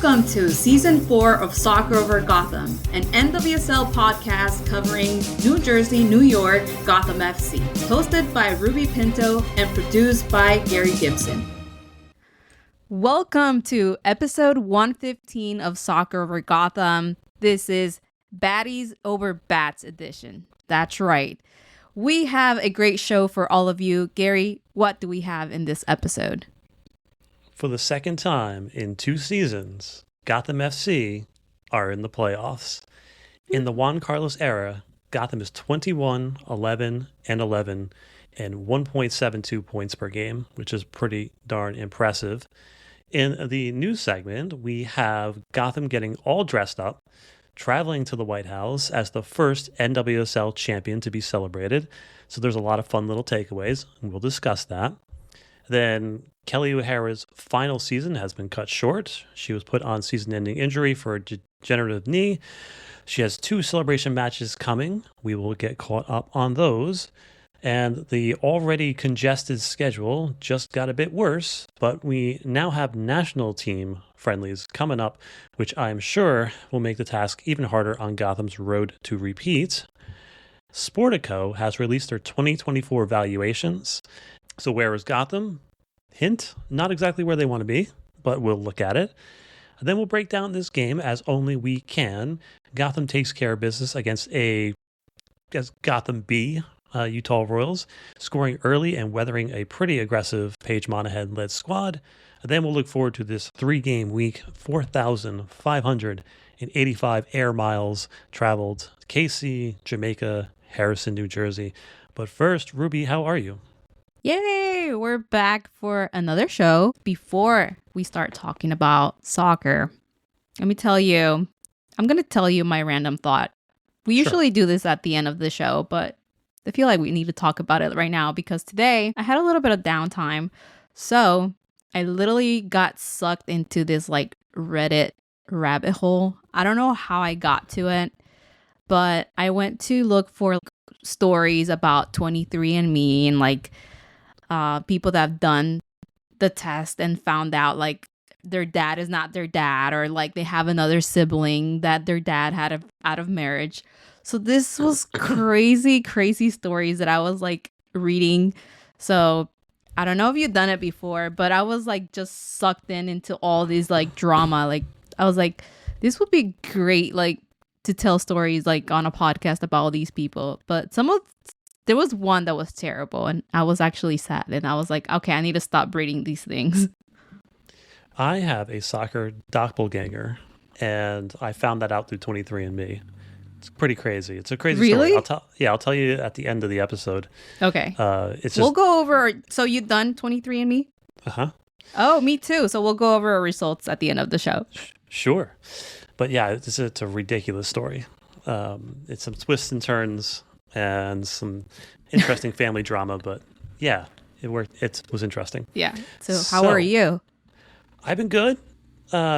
Welcome to Season 4 of Soccer Over Gotham, an NWSL podcast covering New Jersey, New York, Gotham FC, hosted by Ruby Pinto and produced by Gary Gibson. Welcome to episode 115 of Soccer Over Gotham. This is Batties over Bats edition. That's right. We have a great show for all of you. Gary, what do we have in this episode? For the second time in 2 seasons, Gotham FC are in the playoffs. In the Juan Carlos era, Gotham is 21, 11, and 11, and 1.72 points per game, which is pretty darn impressive. In the news segment, we have Gotham getting all dressed up, traveling to the White House as the first NWSL champion to be celebrated. So there's a lot of fun little takeaways, and we'll discuss that. Then Kelly O'Hara's final season has been cut short. She was put on season-ending injury for a degenerative knee. She has 2 celebration matches coming. We will get caught up on those. And the already congested schedule just got a bit worse, but we now have national team friendlies coming up, which I'm sure will make the task even harder on Gotham's road to repeat. Sportico has released their 2024 valuations. So where is Gotham? Hint, not exactly where they want to be, but we'll look at it. And then we'll break down this game as only we can. Gotham takes care of business against Gotham B, Utah Royals, scoring early and weathering a pretty aggressive Paige Monahan-led squad. And then we'll look forward to this 3-game week, 4,585 air miles traveled, KC, Jamaica, Harrison, New Jersey. But first, Ruby, how are you? Yay! We're back for another show. Before we start talking about soccer, let me tell you, I'm going to tell you my random thought. We usually do this at the end of the show, but I feel like we need to talk about it right now because today I had a little bit of downtime. So I literally got sucked into this like Reddit rabbit hole. I don't know how I got to it, but I went to look for stories about 23andMe and like people that have done the test and found out like their dad is not their dad, or like they have another sibling that their dad had out of marriage. So this was crazy stories that I was like reading. So I don't know if you've done it before, but I was like just sucked into all these like drama. Like I was like, this would be great, like to tell stories like on a podcast about all these people. But there was one that was terrible, and I was actually sad, and I was like, okay, I need to stop reading these things. I have a soccer doppelganger, and I found that out through 23andMe. It's pretty crazy. It's a crazy story. I'll tell you at the end of the episode. Okay. It's just... We'll go over. So you've done 23andMe? Uh-huh. Oh, me too. So we'll go over our results at the end of the show. Sure. But yeah, it's a ridiculous story. It's some twists and turns and some interesting family drama, but yeah, it worked. It was interesting. Yeah. So how are you? I've been good.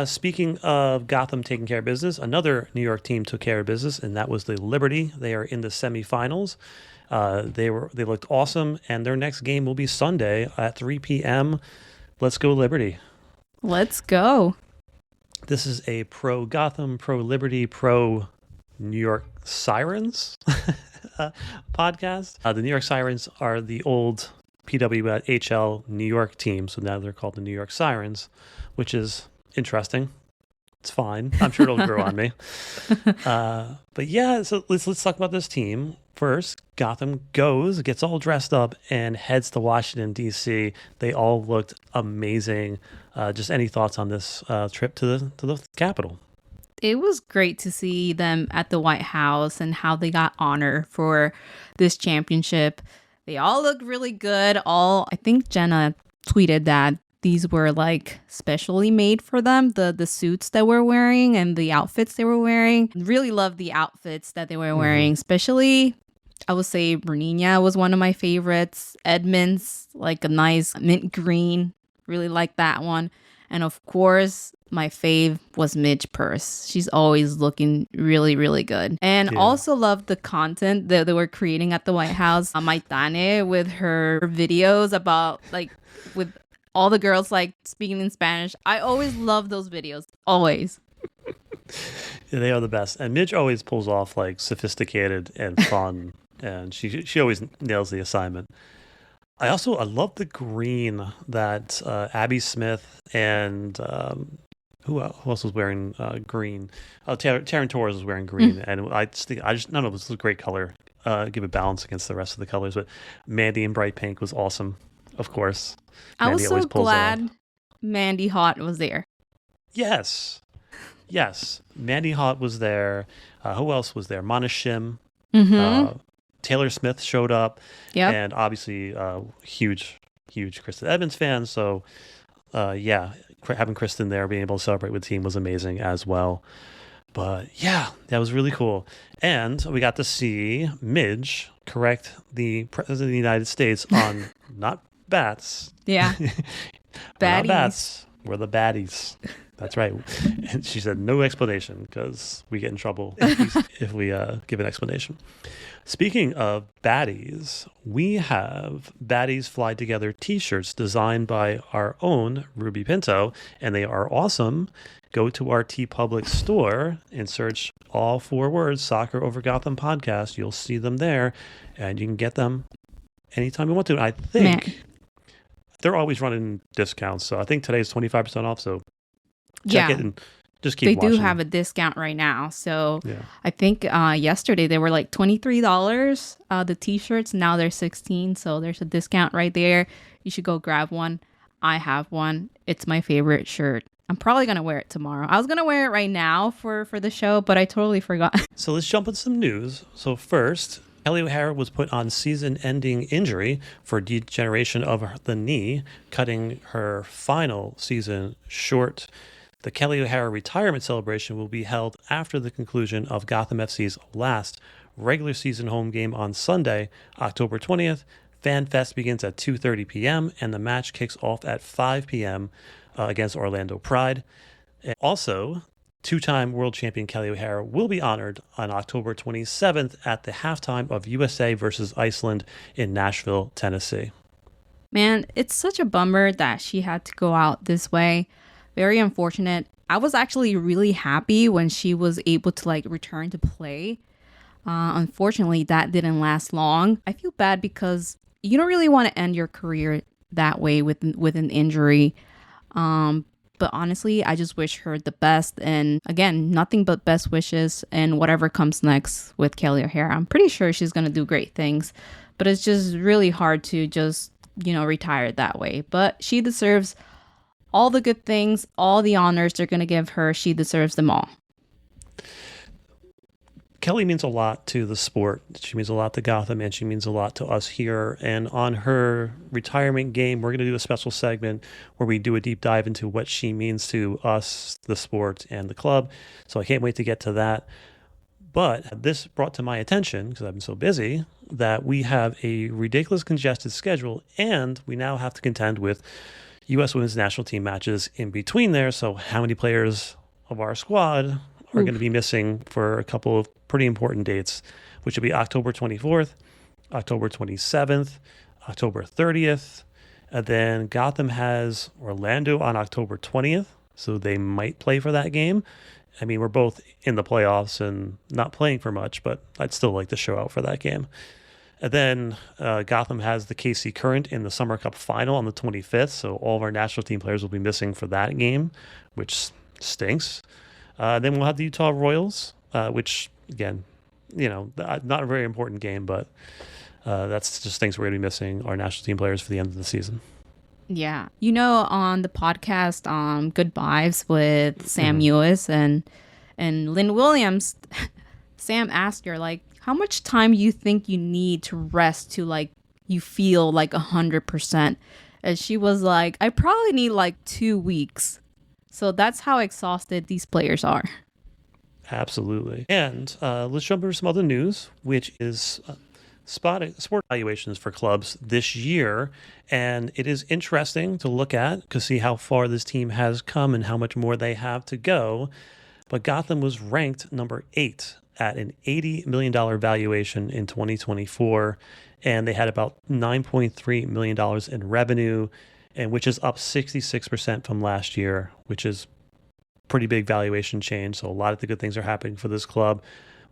Speaking of Gotham taking care of business, another New York team took care of business, and that was the Liberty. They are in the semifinals. They looked awesome, and their next game will be Sunday at 3 p.m. Let's go Liberty. Let's go. This is a pro Gotham, pro Liberty, pro New York Sirens podcast. The New York Sirens are the old PWHL New York team, so now they're called the New York Sirens, which is interesting. It's fine. I'm sure it'll grow on me. But yeah, so let's talk about this team. First, Gotham gets all dressed up, and heads to Washington, D.C. They all looked amazing. Just any thoughts on this trip to the Capitol? It was great to see them at the White House and how they got honor for this championship. They all looked really good. I think Jenna tweeted that these were like specially made for them, the suits that we're wearing and the outfits they were wearing. Really loved the outfits that they were wearing, especially I would say Bernina was one of my favorites. Edmonds, like a nice mint green. Really like that one. And of course, my fave was Midge Purse. She's always looking really, really good. And also loved the content that they were creating at the White House. Maitane with her videos about like with all the girls like speaking in Spanish. I always love those videos. Always. Yeah, they are the best. And Midge always pulls off like sophisticated and fun, and she always nails the assignment. I love the green that Abby Smith and who else was wearing green? Oh, Taryn Torres was wearing green, and I just no, this is a great color. Give it balance against the rest of the colors. But Mandy in bright pink was awesome, of course. I Mandy was always so pulls off. glad Mandy Hot was there. Yes, yes. Mandy Hot was there. Who else was there? Mana Shim. Mm-hmm. Taylor Smith showed up. Yep. And obviously, huge Kristen Evans fan. So, yeah, having Kristen there, being able to celebrate with the team was amazing as well. But yeah, that was really cool. And we got to see Midge correct the President of the United States on not bats. Yeah. We're Batties. not bats. We're the baddies. That's right. And she said no explanation because we get in trouble if we give an explanation. Speaking of baddies, we have Baddies Fly Together t-shirts designed by our own Ruby Pinto, and they are awesome. Go to our TeePublic store and search all 4 words, Soccer Over Gotham Podcast. You'll see them there, and you can get them anytime you want to. And I think they're always running discounts, so I think today's 25% off, so check it and just keep watching. They do have a discount right now. So Yeah. I think yesterday they were like $23, the t-shirts. Now they're $16. So there's a discount right there. You should go grab one. I have one. It's my favorite shirt. I'm probably going to wear it tomorrow. I was going to wear it right now for the show, but I totally forgot. So let's jump into some news. So first, Kelly O'Hara was put on season-ending injury for degeneration of the knee, cutting her final season short. The Kelly O'Hara retirement celebration will be held after the conclusion of Gotham FC's last regular season home game on Sunday, October 20th. Fan Fest begins at 2:30 p.m. and the match kicks off at 5 p.m. Against Orlando Pride. And also, 2-time world champion Kelly O'Hara will be honored on October 27th at the halftime of USA versus Iceland in Nashville, Tennessee. Man, it's such a bummer that she had to go out this way. Very unfortunate. I was actually really happy when she was able to like return to play. Unfortunately, that didn't last long. I feel bad because you don't really want to end your career that way with an injury. But honestly, I just wish her the best. And again, nothing but best wishes and whatever comes next with Kelly O'Hara. I'm pretty sure she's going to do great things, but it's just really hard to just, retire that way. But she deserves all the good things, all the honors they're going to give her. She deserves them all. Kelly means a lot to the sport. She means a lot to Gotham, and she means a lot to us here. And on her retirement game, we're going to do a special segment where we do a deep dive into what she means to us, the sport, and the club. So I can't wait to get to that. But this brought to my attention, because I've been so busy, that we have a ridiculous congested schedule, and we now have to contend with U.S. women's national team matches in between there. So how many players of our squad are going to be missing for a couple of pretty important dates, which will be October 24th, October 27th, October 30th. And then Gotham has Orlando on October 20th, so they might play for that game. I mean, we're both in the playoffs and not playing for much, but I'd still like to show out for that game. And then Gotham has the KC Current in the Summer Cup final on the 25th, so all of our national team players will be missing for that game, which stinks. Then we'll have the Utah Royals, which, again, not a very important game, but that's just things we're going to be missing our national team players for the end of the season. Yeah. On the podcast, Good Vibes with Sam Ewis and Lynn Williams, Sam asked her, like, how much time you think you need to rest to, like, you feel like 100%? And she was like, I probably need like 2 weeks. So that's how exhausted these players are. Absolutely. And let's jump into some other news, which is sport evaluations for clubs this year. And it is interesting to look at to see how far this team has come and how much more they have to go. But Gotham was ranked number 8 at an $80 million valuation in 2024. And they had about $9.3 million in revenue and which is up 66% from last year, which is pretty big valuation change. So a lot of the good things are happening for this club.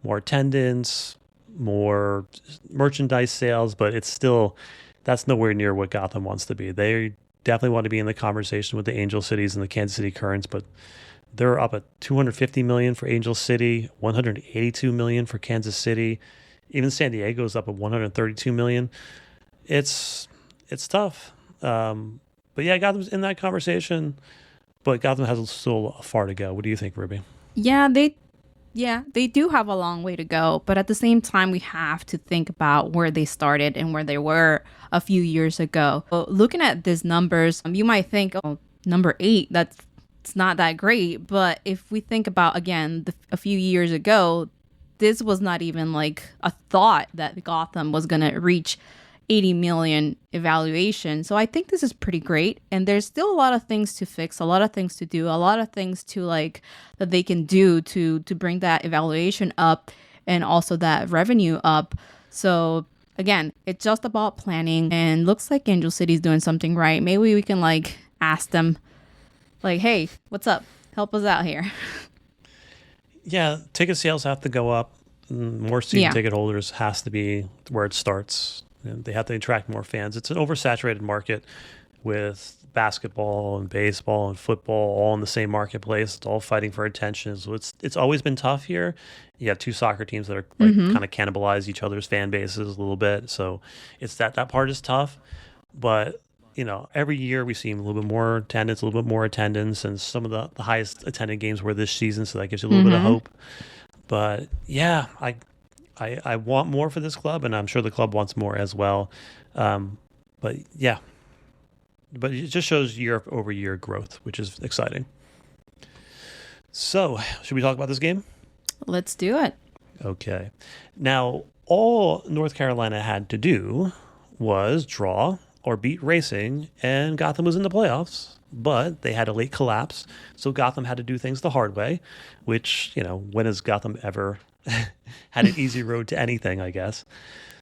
More attendance, more merchandise sales, but it's still, that's nowhere near what Gotham wants to be. They definitely want to be in the conversation with the Angel Cities and the Kansas City Currents, but they're up at $250 million for Angel City, $182 million for Kansas City. Even San Diego's up at $132 million. It's tough. But yeah, Gotham's in that conversation, but Gotham has still far to go. What do you think, Ruby? Yeah, they do have a long way to go, but at the same time, we have to think about where they started and where they were a few years ago. Well, looking at these numbers, you might think, oh, number 8, it's not that great. But if we think about, again, a few years ago, this was not even like a thought that Gotham was going to reach 80 million evaluation. So I think this is pretty great. And there's still a lot of things to fix, a lot of things to do, a lot of things to like that they can do to bring that evaluation up and also that revenue up. So again, it's just about planning, and looks like Angel City's doing something right. Maybe we can like ask them like, hey, what's up? Help us out here. Yeah, ticket sales have to go up. More season ticket holders has to be where it starts. And they have to attract more fans. It's an oversaturated market with basketball and baseball and football all in the same marketplace. It's all fighting for attention. So it's always been tough here. You have two soccer teams that are like kind of cannibalize each other's fan bases a little bit. So it's that part is tough. But you know, every year we see a little bit more attendance, and some of the highest attended games were this season. So that gives you a little bit of hope. But yeah, I want more for this club, and I'm sure the club wants more as well. But yeah, but it just shows year over year growth, which is exciting. So should we talk about this game? Let's do it. Okay. Now, all North Carolina had to do was draw or beat Racing, and Gotham was in the playoffs. But they had a late collapse, so Gotham had to do things the hard way, which, you know, when has Gotham ever had an easy road to anything, I guess.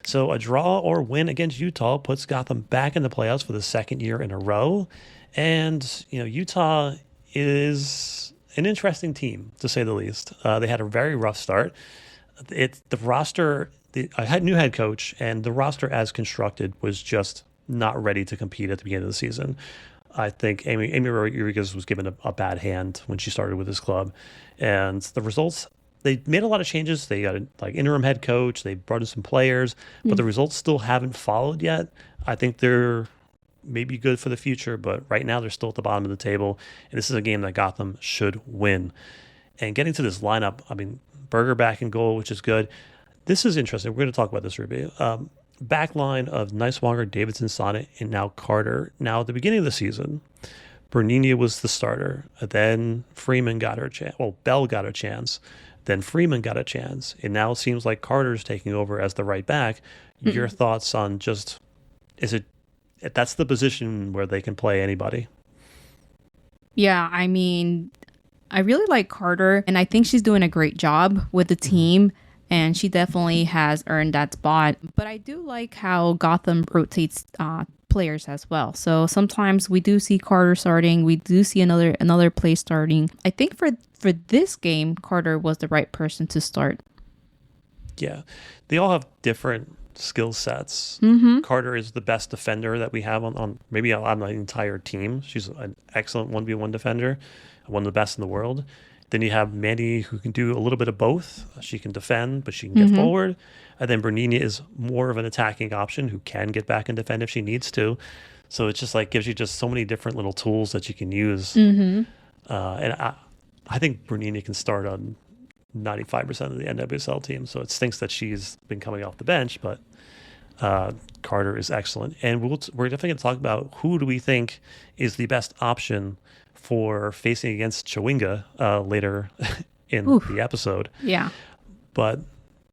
So a draw or win against Utah puts Gotham back in the playoffs for the second year in a row. And, you know, Utah is an interesting team, to say the least. They had a very rough start. The roster, I had a new head coach, and the roster as constructed was just not ready to compete at the beginning of the season. I think Amy Rodriguez was given a bad hand when she started with this club. And the results, they made a lot of changes. They got an interim head coach. They brought in some players, but the results still haven't followed yet. I think they're maybe good for the future, but right now they're still at the bottom of the table. And this is a game that Gotham should win. And getting to this lineup, I mean, Berger back in goal, which is good. This is interesting. We're going to talk about this, Ruby. Back line of Neiswanger, Davidson, Sonnet, and now Carter. Now, at the beginning of the season, Bernini was the starter. Then Freeman got her chance. Well, Bell got a chance. Then Freeman got a chance. And now it seems like Carter's taking over as the right back. Your thoughts on just, that's the position where they can play anybody? Yeah, I mean, I really like Carter, and I think she's doing a great job with the team. And she definitely has earned that spot. But I do like how Gotham rotates players as well. So sometimes we do see Carter starting. We do see another play starting. I think for this game, Carter was the right person to start. Yeah. They all have different skill sets. Carter is the best defender that we have on maybe on the entire team. She's an excellent 1v1 defender, one of the best in the world. Then you have Mandy, who can do a little bit of both. She can defend, but she can get forward. And then Bernini is more of an attacking option who can get back and defend if she needs to. So it's just like gives you just so many different little tools that you can use. And I think Bernini can start on 95% of the NWSL team. So it stinks that she's been coming off the bench, but Carter is excellent. And we're definitely going to talk about who do we think is the best option for facing against Chawinga later in the episode. Yeah. But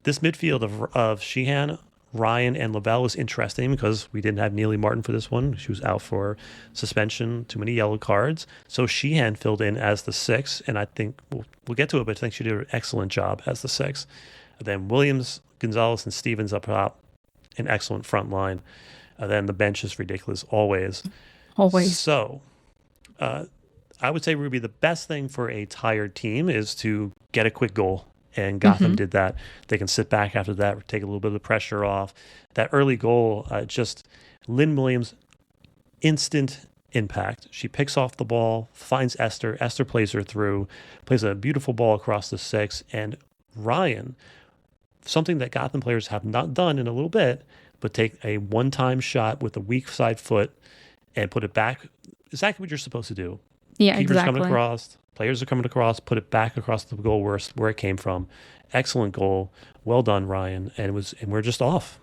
this midfield of Sheehan, Ryan, and Lavelle is interesting because we didn't have Neely Martin for this one. She was out for suspension, too many yellow cards. So Sheehan filled in as the 6, and I think we'll get to it, but I think she did an excellent job as the 6. And then Williams, Gonzalez, and Stevens up top, an excellent front line. And then the bench is ridiculous always. Always. So, I would say, Ruby, the best thing for a tired team is to get a quick goal. And Gotham Mm-hmm. did that. They can sit back after that, take a little bit of the pressure off. That early goal, just Lynn Williams, instant impact. She picks off the ball, finds Esther. Esther plays her through, plays a beautiful ball across the six. And Ryan, something that Gotham players have not done in a little bit, but take a one-time shot with a weak side foot and put it back. Exactly what you're supposed to do. Yeah, Keepers coming exactly. across, players are coming across, put it back across the goal where it came from. Excellent goal. Well done, Ryan. And we're just off.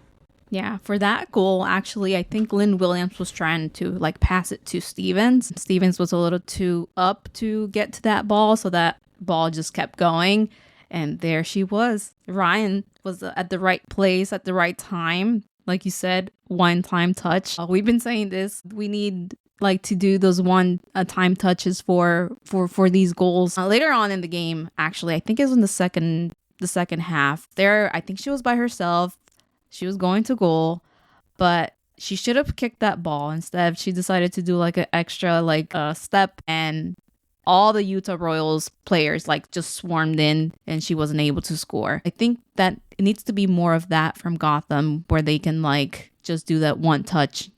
Yeah, for that goal, actually, I think Lynn Williams was trying to like pass it to Stevens. Stevens was a little too up to get to that ball, so that ball just kept going. And there she was. Ryan was at the right place at the right time. Like you said, one time touch. We've been saying this. We need like to do those one time touches for these goals. Later on in the game, actually, I think it was in the second half. There, I think she was by herself. She was going to goal, but she should have kicked that ball. Instead, she decided to do like an extra step, and all the Utah Royals players like just swarmed in, and she wasn't able to score. I think that it needs to be more of that from Gotham, where they can like just do that one touch.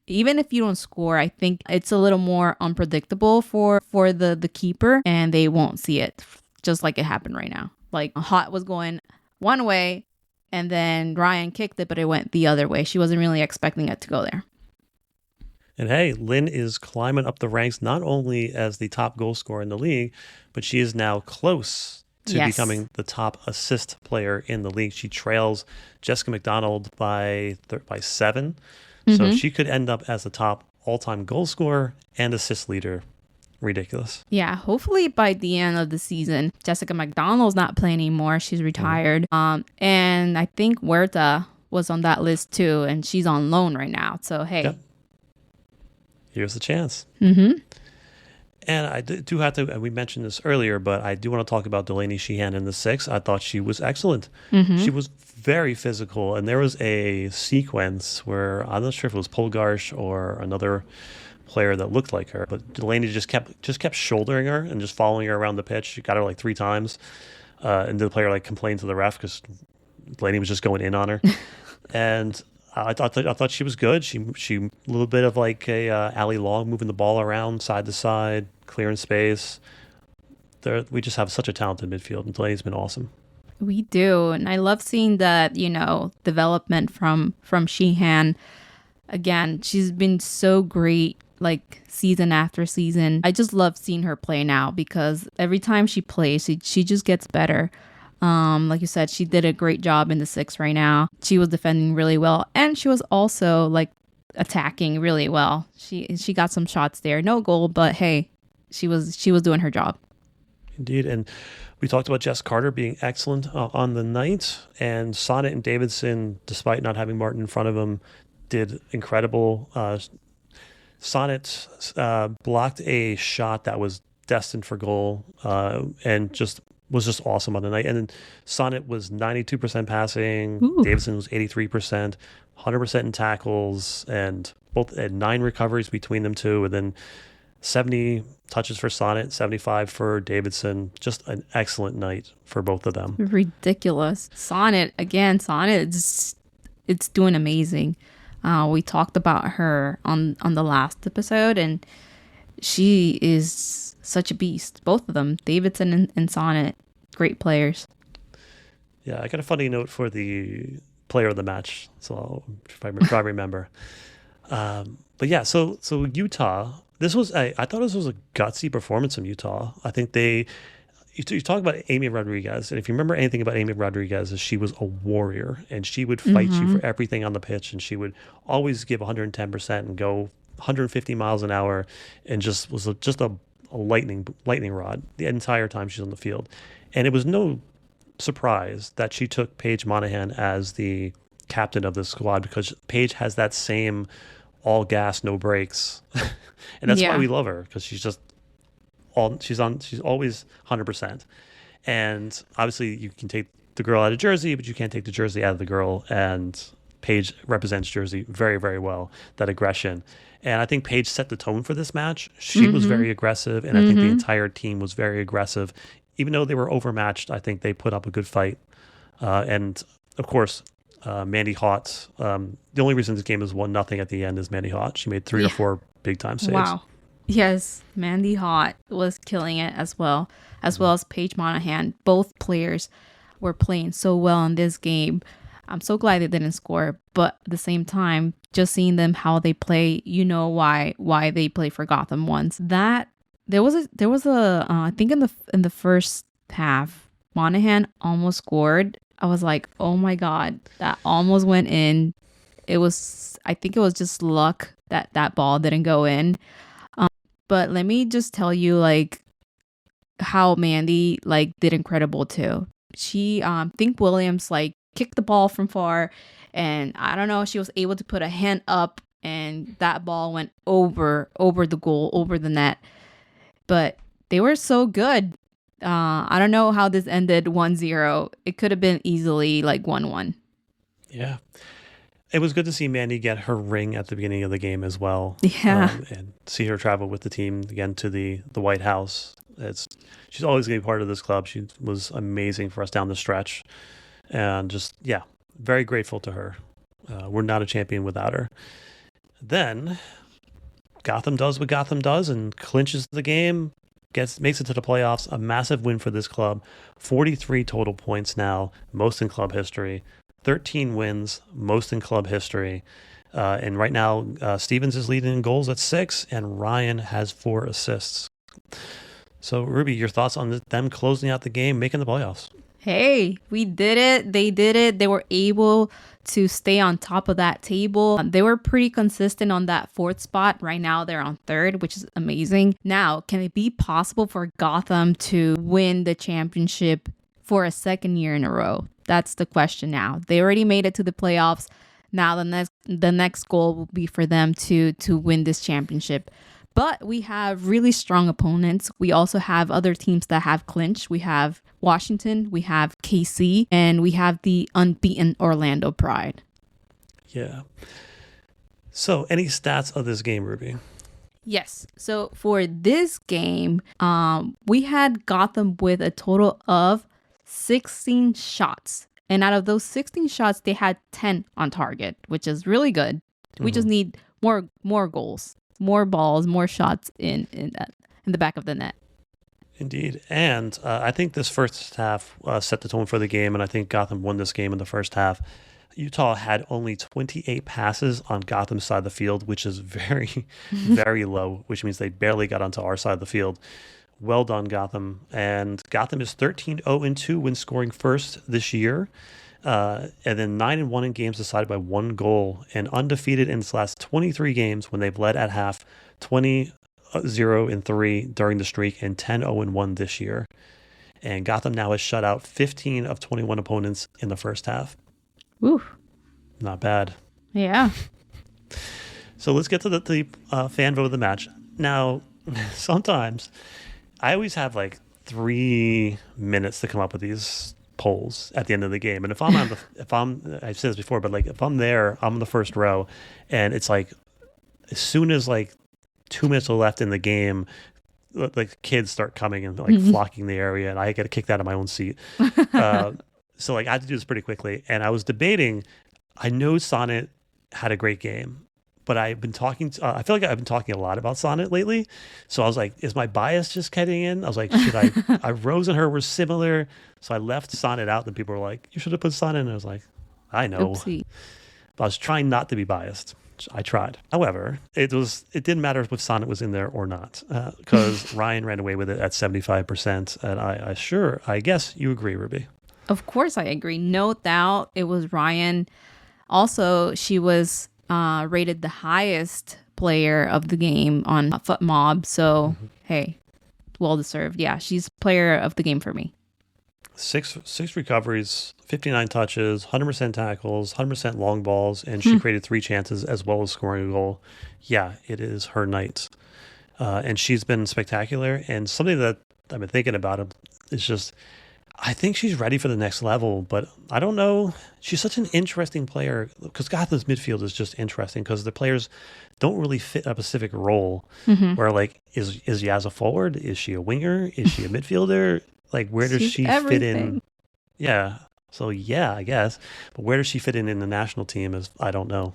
Even if you don't score, I think it's a little more unpredictable for the keeper, and they won't see it, just like it happened right now. Like Hot was going one way, and then Ryan kicked it, but it went the other way. She wasn't really expecting it to go there. And hey, Lynn is climbing up the ranks not only as the top goal scorer in the league, but she is now close to becoming the top assist player in the league. She trails Jessica McDonald by 7. So she could end up as the top all-time goal scorer and assist leader. Ridiculous. Yeah, hopefully by the end of the season, Jessica McDonald's not playing anymore. She's retired. And I think Huerta was on that list too, and she's on loan right now. So, hey. Yep. Here's the chance. Mm-hmm. And I do have to, and we mentioned this earlier, but I do want to talk about Delaney Sheehan in the 6. I thought she was excellent. She was very physical, and there was a sequence where I'm not sure if it was Polgarsh or another player that looked like her, but Delaney just kept shouldering her and just following her around the pitch. She got her like 3 times, and the player like complained to the ref because Delaney was just going in on her. And I thought she was good. She a little bit of like a Ali Long, moving the ball around side to side, clearing space. We just have such a talented midfield, and Delaney's been awesome. We do, and I love seeing that development from Sheehan. Again, she's been so great, like season after season. I just love seeing her play now because every time she plays, she just gets better. Like you said, she did a great job in the 6 right now. She was defending really well, and she was also like attacking really well. She got some shots there, no goal, but hey, she was doing her job. Indeed, and we talked about Jess Carter being excellent on the night, and Sonnet and Davidson, despite not having Martin in front of them, did incredible. Sonnet blocked a shot that was destined for goal, and was just awesome on the night. And then Sonnet was 92% passing. Ooh. Davidson was 83%, 100% in tackles, and both had 9 recoveries between them two. And then 70 touches for Sonnet, 75 for Davidson. Just an excellent night for both of them. Ridiculous. Sonnet, it's doing amazing. We talked about her on the last episode, and she is such a beast. Both of them, Davidson and Sonnet, great players. Yeah, I got a funny note for the player of the match, so if I remember. But yeah, so Utah, I thought this was a gutsy performance from Utah. I think you talk about Amy Rodriguez, and if you remember anything about Amy Rodriguez, is she was a warrior, and she would fight you for everything on the pitch, and she would always give 110% and go 150 miles an hour, and just was just a lightning rod the entire time she's on the field. And it was no surprise that she took Paige Monahan as the captain of the squad, because Paige has that same all gas, no brakes, and that's why we love her, because she's always 100%. And obviously you can take the girl out of Jersey, but you can't take the Jersey out of the girl, and Paige represents Jersey very, very well, that aggression. And I think Paige set the tone for this match. She was very aggressive, and I think the entire team was very aggressive. Even though they were overmatched, I think they put up a good fight. And, of course, Mandy Haught. The only reason this game is 1-0 at the end is Mandy Haught. She made 3 or 4 big-time saves. Wow. Yes, Mandy Haught was killing it as well as Paige Monahan. Both players were playing so well in this game. I'm so glad they didn't score, but at the same time, just seeing them how they play, you know why they play for Gotham once. That there was a I think in the first half, Monahan almost scored. I was like, oh my god, that almost went in. I think it was just luck that ball didn't go in. But let me just tell you, like, how Mandy, like, did incredible too. She, think Williams, like, kicked the ball from far, and I don't know, she was able to put a hand up, and that ball went over the goal, over the net. But they were so good. I don't know how this ended 1-0. It could have been easily like 1-1. Yeah. It was good to see Mandy get her ring at the beginning of the game as well. Yeah. And see her travel with the team again to the White House. She's always going to be part of this club. She was amazing for us down the stretch. And just, very grateful to her. We're not a champion without her. Then Gotham does what Gotham does and clinches the game, makes it to the playoffs. A massive win for this club. 43 total points now, most in club history. 13 wins, most in club history. And right now, Stevens is leading in goals at 6, and Ryan has 4 assists. So, Ruby, your thoughts on them closing out the game, making the playoffs? Hey, we did it. They did it. They were able to stay on top of that table. They were pretty consistent on that 4th spot. Right now, they're on 3rd, which is amazing. Now, can it be possible for Gotham to win the championship for a 2nd year in a row? That's the question now. They already made it to the playoffs. Now the next goal will be for them to win this championship. But we have really strong opponents. We also have other teams that have clinched. We have Washington, we have KC, and we have the unbeaten Orlando Pride. Yeah. So, any stats of this game, Ruby? Yes. So for this game, we had Gotham with a total of 16 shots. And out of those 16 shots, they had 10 on target, which is really good. We just need more goals, more balls, more shots in the back of the net. Indeed. And I think this first half set the tone for the game, and I think Gotham won this game in the first half. Utah had only 28 passes on Gotham's side of the field, which is very, very low, which means they barely got onto our side of the field. Well done, Gotham. And Gotham is 13-0-2 when scoring first this year. And then 9-1 in games decided by 1 goal, and undefeated in its last 23 games when they've led at half, 20-0-3 during the streak, and 10-0-1 this year. And Gotham now has shut out 15 of 21 opponents in the first half. Ooh. Not bad. Yeah. So let's get to the fan vote of the match. Now, sometimes I always have like 3 minutes to come up with these polls at the end of the game. And if I'm I've said this before, but like if I'm there, I'm in the first row, and it's like as soon as like 2 minutes are left in the game, like kids start coming and like flocking the area, and I get kicked out of my own seat. So like I had to do this pretty quickly, and I was debating. I know Sonnet had a great game, but I've been talking. I feel like I've been talking a lot about Sonnet lately. So I was like, is my bias just getting in? I was like, should I? Rose and her were similar, so I left Sonnet out. Then people were like, you should have put Sonnet in. I was like, I know. Oopsie. But I was trying not to be biased. I tried. However, it didn't matter if Sonnet was in there or not, because Ryan ran away with it at 75%. And I guess you agree, Ruby. Of course I agree. No doubt it was Ryan. Also, she was rated the highest player of the game on FootMob. So, hey, well deserved. Yeah, she's player of the game for me. Six recoveries, 59 touches, 100% tackles, 100% long balls, and she created 3 chances as well as scoring a goal. Yeah, it is her night. And she's been spectacular. And something that I've been thinking about is just, I think she's ready for the next level, but I don't know. She's such an interesting player because Gotham's midfield is just interesting because the players don't really fit a specific role. Hmm. Where like is Yaz a forward? Is she a winger? Is she a midfielder? Like where does She's she fit in? everything. Yeah. So yeah, I guess. But where does she fit in the national team is I don't know.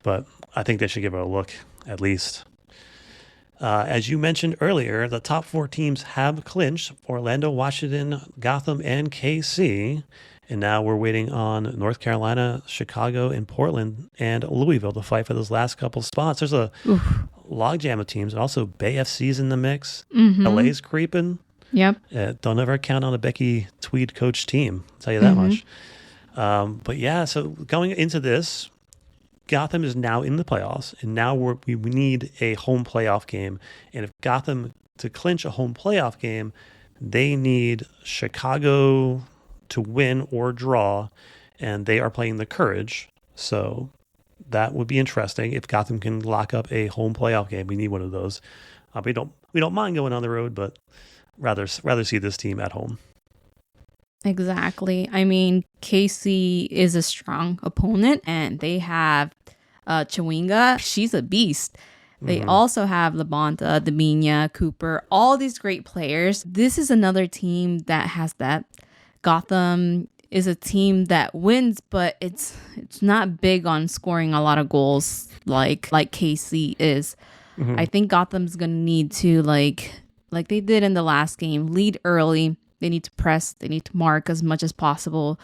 But I think they should give her a look at least. As you mentioned earlier, the top four teams have clinched Orlando, Washington, Gotham, and KC. And now we're waiting on North Carolina, Chicago, and Portland and Louisville to fight for those last couple spots. There's a Oof. logjam of teams, and also Bay FC's in the mix. Mm-hmm. LA's creeping. Yep. Don't ever count on a Becky Tweed coach team. I'll tell you that Mm-hmm. much. But yeah, so going into this, Gotham is now in the playoffs, and now we need a home playoff game. And if Gotham to clinch a home playoff game, they need Chicago to win or draw, and they are playing the Courage. So that would be interesting if Gotham can lock up a home playoff game. We need one of those. We don't mind going on the road, but rather see this team at home. Exactly. I mean, KC is a strong opponent, and they have Chawinga. She's a beast. They Hmm. also have Labonta, Daminia, Cooper, all these great players. This is another team that has that. Gotham is a team that wins, but it's not big on scoring a lot of goals like KC is. Hmm. I think Gotham's gonna need to like they did in the last game, lead early. They need to press, they need to mark as much as possible.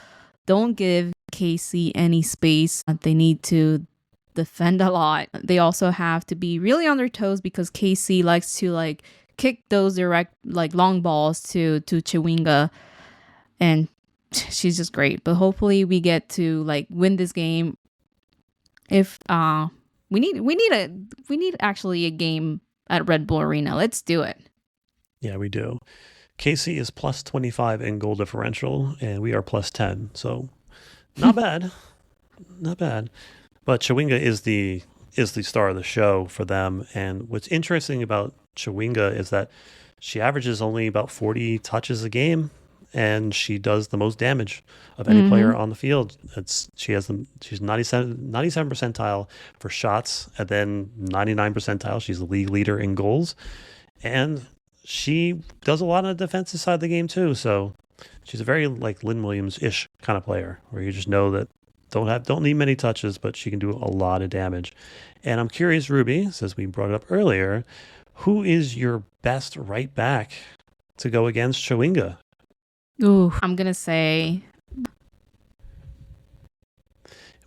Don't give KC any space. They need to defend a lot. They also have to be really on their toes because KC likes to like kick those direct like long balls to Chawinga, and she's just great. But hopefully we get to like win this game. If we need actually a game at Red Bull Arena. Let's do it. Yeah, we do. KC is plus 25 in goal differential, and we are plus 10. So not bad. Not bad. But Chawinga is the star of the show for them. And what's interesting about Chawinga is that she averages only about 40 touches a game, and she does the most damage of any Mm-hmm. player on the field. She's 97 percentile for shots, and then 99 percentile. She's the league leader in goals, and she does a lot on the defensive side of the game too. So she's a very like Lynn Williams-ish kind of player, where you just know that don't need many touches, but she can do a lot of damage. And I'm curious, Ruby, since we brought it up earlier, who is your best right back to go against Chawinga? Ooh, I'm gonna say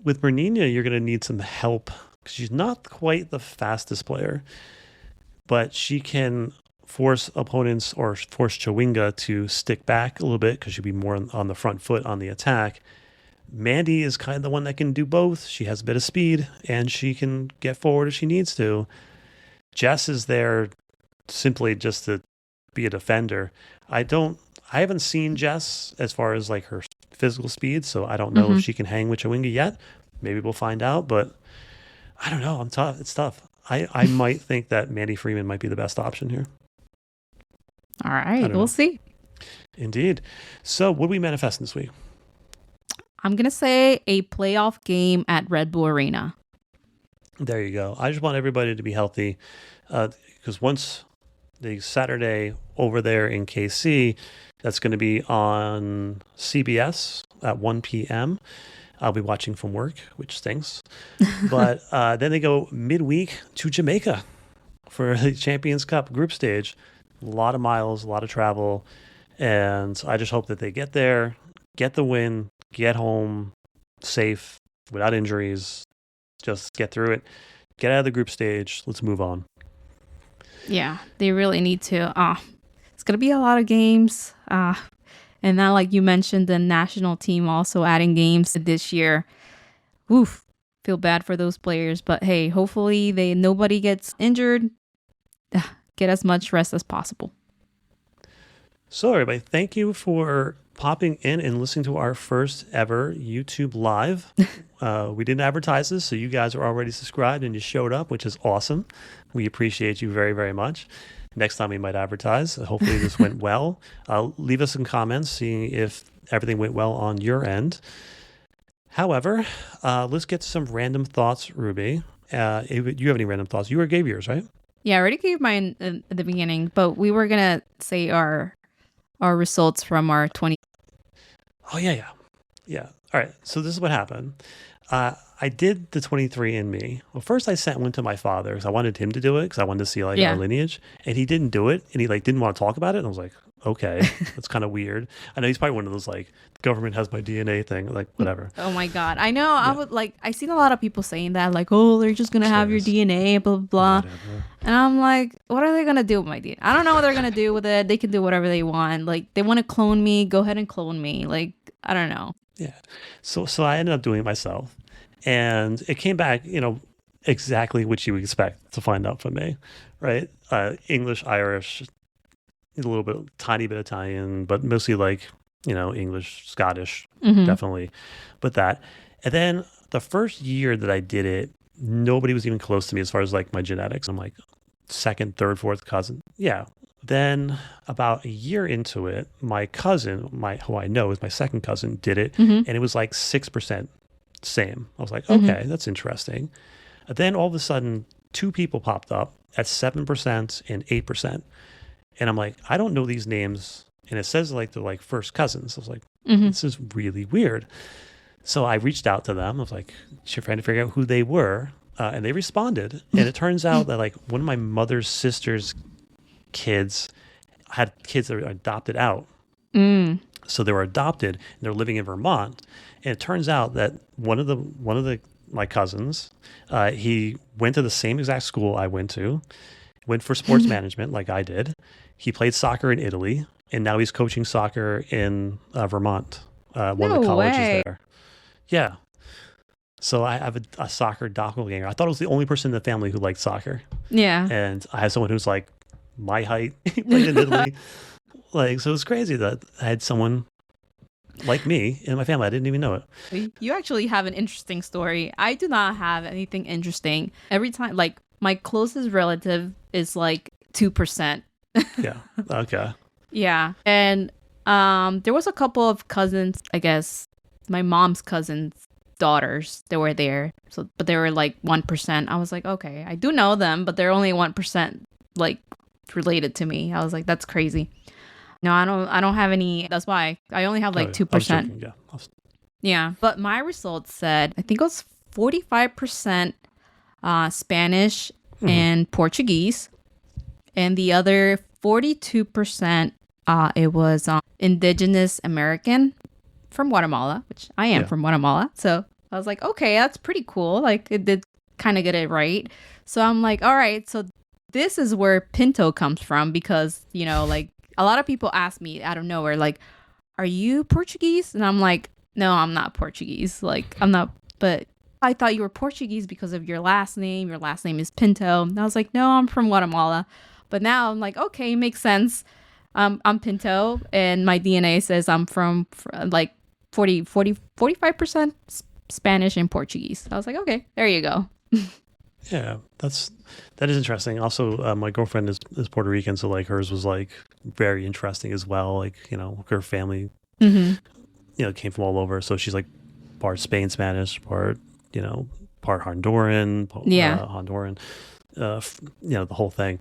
With Bernina, you're going to need some help because she's not quite the fastest player, but she can force opponents or force Chawinga to stick back a little bit because she'll be more on the front foot on the attack. Mandy is kind of the one that can do both. She has a bit of speed and she can get forward if she needs to. Jess is there simply just to be a defender. I haven't seen Jess as far as like her physical speed, so I don't know mm-hmm. if she can hang with Chawinga yet. Maybe we'll find out, but I don't know. I'm tough. It's tough. I might think that Mandy Freeman might be the best option here. All I right, don't we'll know. see. Indeed. So what are we manifesting this week? I'm gonna say a playoff game at Red Bull Arena. There you go. I just want everybody to be healthy because once the Saturday over there in KC, that's going to be on CBS at 1 p.m. I'll be watching from work, which stinks. But then they go midweek to Jamaica for the Champions Cup group stage. A lot of miles, a lot of travel. And I just hope that they get there, get the win, get home safe, without injuries, just get through it, get out of the group stage. Let's move on. Yeah, they really need to. It's gonna be a lot of games. And now, like you mentioned, the national team also adding games this year. Oof, feel bad for those players, but hey, hopefully nobody gets injured. Get as much rest as possible. So, everybody, thank you for popping in and listening to our first ever YouTube live. We didn't advertise this, so you guys are already subscribed and you showed up, which is awesome. We appreciate you very, very much. Next time we might advertise. Hopefully this went well. Leave us some comments, seeing if everything went well on your end. However, let's get to some random thoughts, Ruby. If you have any random thoughts? You already gave yours, right? Yeah, I already gave mine at the beginning, but we were gonna say our results from our 20. Oh yeah. All right. So this is what happened. I did the 23andMe. Well, first I sent one to my father because I wanted him to do it because I wanted to see our lineage, and he didn't do it, and he didn't want to talk about it. And I was like, okay, that's kind of weird. I know he's probably one of those the government has my DNA thing, whatever. Oh my God, I know. Yeah. I seen a lot of people saying that oh, they're just gonna have your DNA, blah blah blah. Whatever. And I'm like, what are they gonna do with my DNA? I don't know what they're gonna do with it. They can do whatever they want. They want to clone me, go ahead and clone me. I don't know. Yeah. So I ended up doing it myself. And it came back, exactly what you would expect to find out from me, right? English, Irish, tiny bit Italian, but mostly English, Scottish, definitely. But that. And then the first year that I did it, nobody was even close to me as far as my genetics. I'm second, third, fourth cousin. Yeah. Then about a year into it, my cousin, who I know is my second cousin, did it. And it was 6%. Same. I was like, okay, that's interesting. And then all of a sudden, two people popped up at 7% and 8%. And I'm like, I don't know these names. And it says they're first cousins. I was like, this is really weird. So I reached out to them. I was trying to figure out who they were. And they responded. And it turns out that one of my mother's sister's kids had kids that were adopted out. So they were adopted and they're living in Vermont. And it turns out that one of my cousins, he went to the same exact school I went to, went for sports management like I did. He played soccer in Italy, and now he's coaching soccer in Vermont, one of the colleges there. Yeah. So I have a soccer doppelganger. I thought I was the only person in the family who liked soccer. Yeah. And I had someone who's my height, he played in Italy. So it's crazy that I had someone like me in my family. I didn't even know it. You actually have an interesting story. I do not have anything interesting. Every time, my closest relative is 2%. Yeah. Okay. Yeah. And there was a couple of cousins, I guess, my mom's cousins' daughters that were there. But they were 1%. I was like, okay, I do know them, but they're only 1% related to me. I was like, that's crazy. No, I don't have any. That's why I only have 2%. Yeah. Yeah. But my results said, I think it was 45% Spanish and Portuguese. And the other 42%, it was indigenous American from Guatemala, which I am from Guatemala. So I was like, okay, that's pretty cool. It did kind of get it right. So I'm like, all right, so this is where Pinto comes from because, a lot of people ask me out of nowhere, are you Portuguese? And I'm like, no, I'm not Portuguese. I'm not, but I thought you were Portuguese because of your last name. Your last name is Pinto. And I was like, no, I'm from Guatemala. But now I'm like, okay, makes sense. I'm Pinto and my DNA says I'm from 45% Spanish and Portuguese. I was like, okay, there you go. Yeah, that is interesting. Also, my girlfriend is Puerto Rican, so hers was very interesting as well. Her family, came from all over. So she's part Spain Spanish, part part Honduran, Honduran, the whole thing.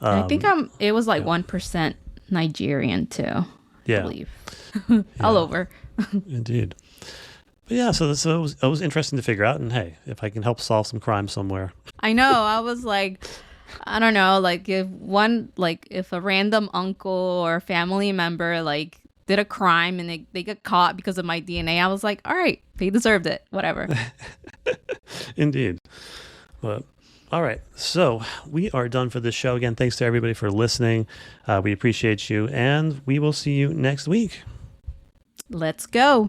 I think it was 1% Nigerian too. Yeah, I believe all over. Indeed. But yeah, so it was interesting to figure out. And hey, if I can help solve some crime somewhere. I know. I was like, I don't know, if a random uncle or family member did a crime and they got caught because of my DNA, I was like, all right, they deserved it. Whatever. Indeed. But all right. So we are done for this show. Again, thanks to everybody for listening. We appreciate you, and we will see you next week. Let's go.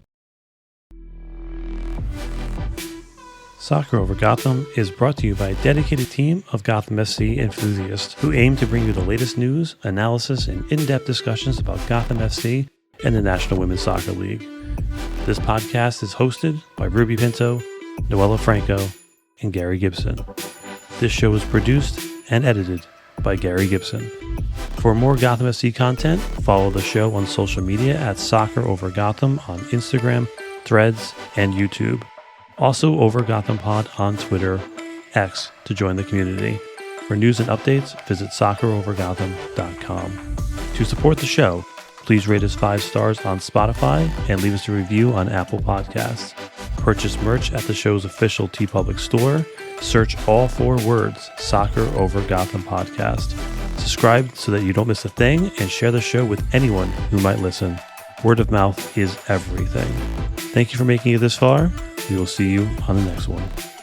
Soccer Over Gotham is brought to you by a dedicated team of Gotham FC enthusiasts who aim to bring you the latest news, analysis, and in-depth discussions about Gotham FC and the National Women's Soccer League. This podcast is hosted by Ruby Pinto, Noella Franco, and Gary Gibson. This show is produced and edited by Gary Gibson. For more Gotham FC content, follow the show on social media at Soccer Over Gotham on Instagram, Threads, and YouTube. Also Over Gotham Pod on Twitter, X, to join the community. For news and updates, visit soccerovergotham.com. To support the show, please rate us 5 stars on Spotify and leave us a review on Apple Podcasts. Purchase merch at the show's official TeePublic store. Search all 4 words, Soccer Over Gotham Podcast. Subscribe so that you don't miss a thing, and share the show with anyone who might listen. Word of mouth is everything. Thank you for making it this far. We will see you on the next one.